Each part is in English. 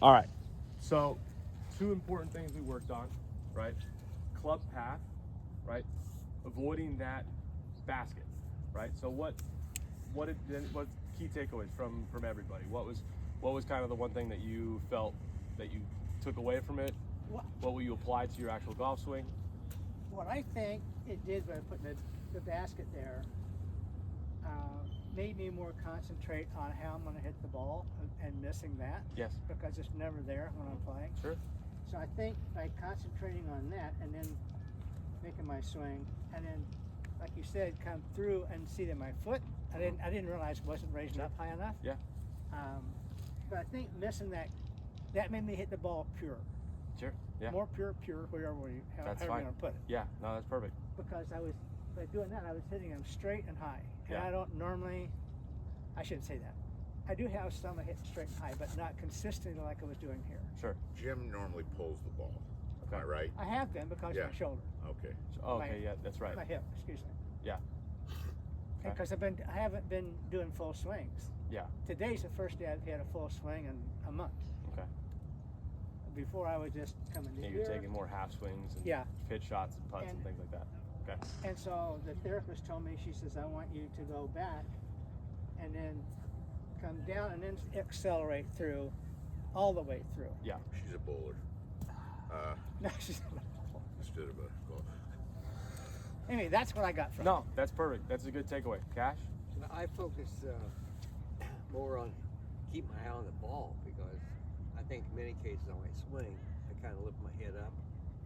All right. So, two important things we worked on, right? Club path, right? Avoiding that basket, right? So what key takeaways from everybody? What was kind of the one thing that you felt that you took away from it? What, What will you apply to your actual golf swing? what I think it did by putting the basket there made me more concentrate on how I'm going to hit the ball and missing that. Yes. Because it's never there when I'm playing. Sure. So I think by concentrating on that and then making my swing, and then, like you said, come through and see that my foot, I didn't realize it wasn't raised up high enough. Yeah. But I think missing that made me hit the ball pure. Sure. Yeah. More pure, however That's you're fine. going to put it. Yeah. No, that's perfect. Because by doing that, I was hitting them straight and high. And Yeah. I don't normally, I shouldn't say that. I do have some that hit straight and high, but not consistently like I was doing here. Sure. Jim normally pulls the ball. Am I right? I have been because of my shoulder. Okay. Okay. Yeah. That's right. My hip, excuse me. Yeah. Okay. Because I haven't been doing full swings. Yeah. Today's the first day I've had a full swing in a month. Okay. Before I was just coming to Yeah, here. you're taking more half swings and Yeah. pitch shots and putts and And- things like that. Okay. And so the therapist told me, she says, I want you to go back and then come down and then accelerate through, all the way through. Yeah. She's a bowler. No, she's not. Instead of a golf. Anyway, that's what I got from No, that's perfect. That's a good takeaway. Cash? I focus more on keep my eye on the ball because I think in many cases on my swing, I kind of lift my head up,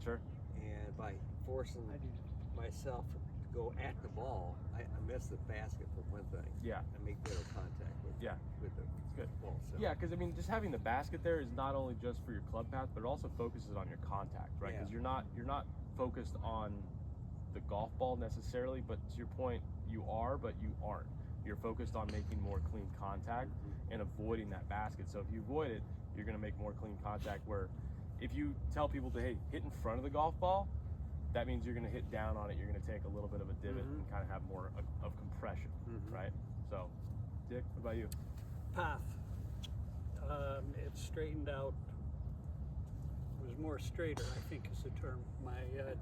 Sure. and by forcing I do. myself to go at the ball, I miss the basket for one thing. Yeah. I make better contact with Yeah. with the Good. ball. So. Yeah, because I mean, just having the basket there is not only just for your club path, but it also focuses on your contact, right? Because Yeah. you're not focused on the golf ball necessarily, but to your point, you are, but you aren't. You're focused on making more clean contact and avoiding that basket. So if you avoid it, you're going to make more clean contact. Where if you tell people to hit in front of the golf ball, that means you're going to hit down on it. You're going to take a little bit of a divot and kind of have more of compression, right? So, Dick, what about you? Path. It straightened out. It was more straighter, I think is the term. My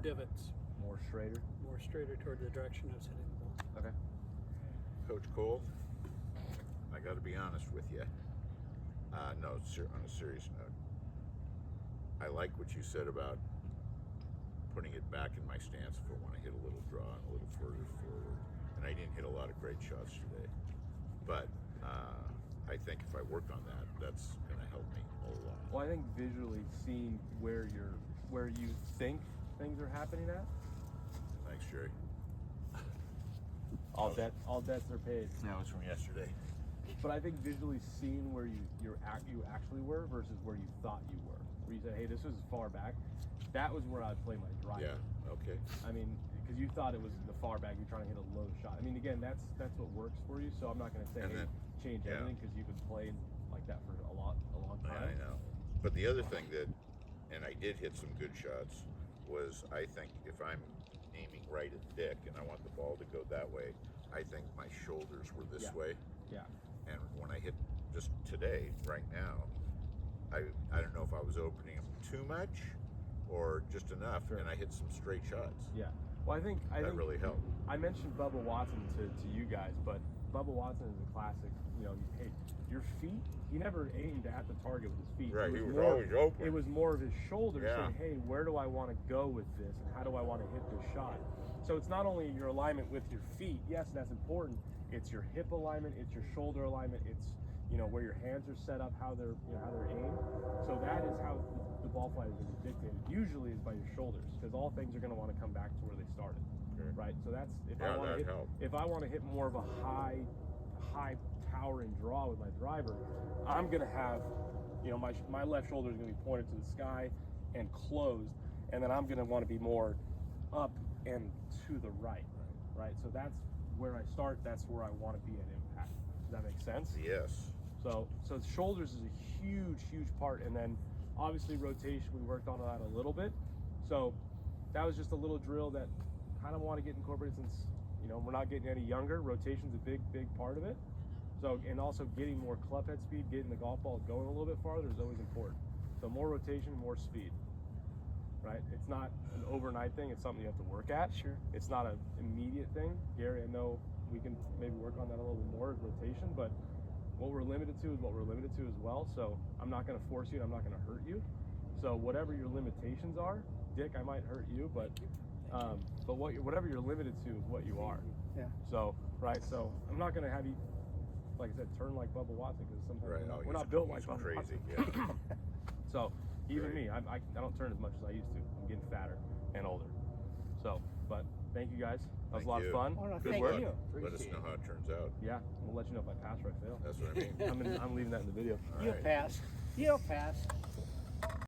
divots More straighter. more straighter toward the direction I was hitting the ball. Okay. Coach Cole, I got to be honest with you. No, on a serious note, I like what you said about putting it back in my stance if I want to hit a little draw and a little further forward. And I didn't hit a lot of great shots today, but I think if I work on that, that's going to help me a lot. Well, I think visually seeing where you think things are happening at, Thanks, Jerry. all debts are paid. That was from yesterday. But I think visually seeing where you actually were versus where you thought you were, where you said, hey, this was far back, that was where I'd play my driver. Yeah. Okay. I mean, because you thought it was the far back, you're trying to hit a low shot. I mean, again, that's what works for you. So I'm not going to say And then- change yeah. everything because you've been playing like that for a long Yeah, time. I know. But the other thing that, and I did hit some good shots, was I think if I'm aiming right at Dick and I want the ball to go that way, I think my shoulders were this Yeah. way. Yeah. And when I hit just today, right now, I don't know if I was opening them too much or just enough, Sure. and I hit some straight shots. Yeah. Well, I think That really helped. I mentioned Bubba Watson to you guys, but Bubba Watson is a classic. Hey, your feet. He never aimed at the target with his feet. Right, It he was more- always open. It was more of his shoulders Yeah. saying, "Hey, where do I want to go with this, and how do I want to hit this shot?" So it's not only your alignment with your feet. Yes, that's important. It's your hip alignment. It's your shoulder alignment. It's where your hands are set up, how they're aimed. So that is how the ball flight is going to be dictated. Usually is by your shoulders, because all things are going to want to come back to where they started. Okay. Right. So that's if Yeah, I want to that hit. helped. If I want to hit more of a high towering draw with my driver, I'm gonna have, my left shoulder is gonna be pointed to the sky and closed, and then I'm gonna want to be more up and to the right. Right. So that's where I start. That's where I want to be at impact. Does that make sense? Yes. So shoulders is a huge part, and then obviously rotation. We worked on that a little bit. So that was just a little drill that kind of want to get incorporated since we're not getting any younger. Rotation's a big part of it. So, and also getting more club head speed, getting the golf ball going a little bit farther is always important. So more rotation, more speed, right? It's not an overnight thing. It's something you have to work at. Sure. It's not an immediate thing. Gary, I know we can maybe work on that a little bit more, rotation, but what we're limited to is what we're limited to as well. So I'm not going to force you and I'm not going to hurt you. So whatever your limitations are, Dick, I might hurt you, but whatever you're limited to is what you are. Yeah. So, right, so I'm not going to have you, like I said, turn like Bubba Watson, because sometimes Right. we're not built like he's Bubba crazy. Watson. Yeah. So even Right. me, I don't turn as much as I used to. I'm getting fatter and older. So, but thank you guys. That was a lot Thank of fun. Oh, no, Good thank work. you. Let us know how it turns out. Yeah, we'll let you know if I pass or I fail. That's what I mean. I'm leaving that in the video. All You'll right. pass. You'll pass.